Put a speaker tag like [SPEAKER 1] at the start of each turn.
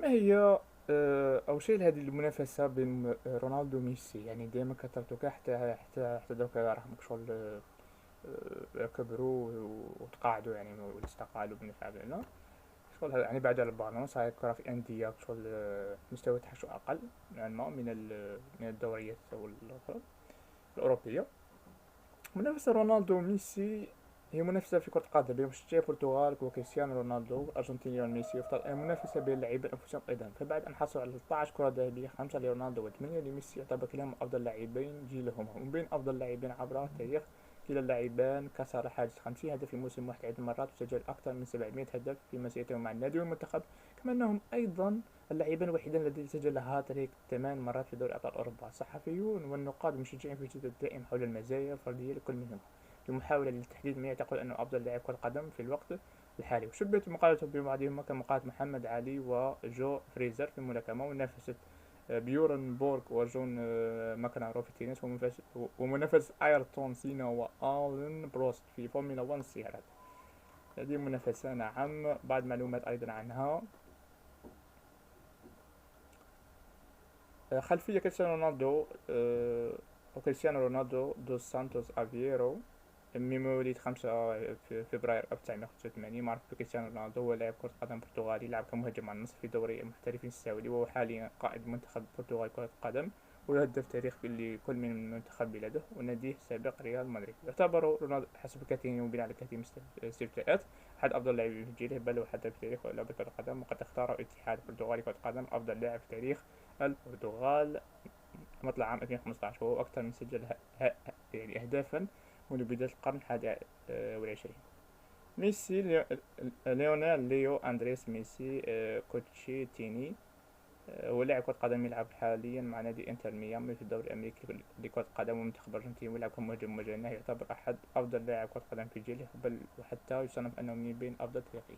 [SPEAKER 1] ما هي أول شيء هذه المنافسة بين رونالدو وميسي، يعني دائما كترتك حتى دوكا راهم شغل كبروا وتقاعدوا، يعني ولا استقالوا من الفعل شغل يعني بعد على البالون صحيح كرة في أندية شغل مستوى تحسه أقل نوعا ما من الدوريات الأخرى الأوروبية. منافسة رونالدو وميسي هي منافسة في كرة القدم بين مشجعي البرتغال وكريستيانو رونالدو الأرجنتيني وميسي، وفي منافسة بين اللاعبين أنفسهم أيضا. فبعد أن حصلوا على 13 كرة ذهبية، 5 لرونالدو و8 لميسي، يعتبر كلاهما أفضل لاعبين جيلهم. ومن بين أفضل لاعبين عبر التاريخ كلا اللاعبان كسر حاجز 50 هدف في موسم واحد عدة مرات، وسجل أكثر من 700 هدف في مسيرتهم مع النادي والمنتخب. كما أنهم أيضا اللاعبان الوحيدان الذين سجل هاتريك 8 مرات في دوري أبطال أوروبا. الصحفيون والنقاد المشجعين في جدل دائم حول المزايا الفردية لكل منهم، لمحاولة لتحديد من يعتقد أنه أفضل لاعب كرة قدم في الوقت الحالي. وشبهت مقالته ببعضهم كمقالة محمد علي وجو فريزر في الملاكمة، ومنافسة بيورن بورغ وجون ماكنارو في التنس، ومنافسة ايرتون سينا والين بروست في فورمولا 1 السيارات. هذه منافسة نعم. بعض معلومات أيضا عنها. خلفية كريستيانو رونالدو وكريستيانو رونالدو دوس سانتوس افييرو، مواليد 5 فبراير 1985. معروف بكريستيانو رونالدو، هو لاعب كرة قدم برتغالي، لعب كمهاجم على النصف في دوري المحترفين السعودي، وهو حاليا قائد منتخب البرتغال كرة القدم، وهدف تاريخي لكل من منتخب بلاده وناديه السابق ريال مدريد. يعتبر رونالدو حسب الكثيرين وبناء على الكثير من الاستفتاءات أحد أفضل اللاعبين في جيله، بل وحتى في تاريخ لعبة كرة القدم. وقد اختار الاتحاد البرتغالي كرة القدم أفضل لاعب في تاريخ البرتغال مطلع عام 2015، وهو أكثر من سجل يعني أهدافا منذ بداية القرن الحادي والعشرين. ميسي ليونيل ليو أندريس ميسي كوتشيتيني هو لاعب كرة قدم يلعب حاليا مع نادي انتر ميامي في الدوري الأمريكي لكرة القدم، ومنتخب الأرجنتين، ويلعب كمهاجم وجناح. يعتبر أحد أفضل لاعب كرة قدم في جيله، بل وحتى يصنف أنه من بين أفضل تاريخيا.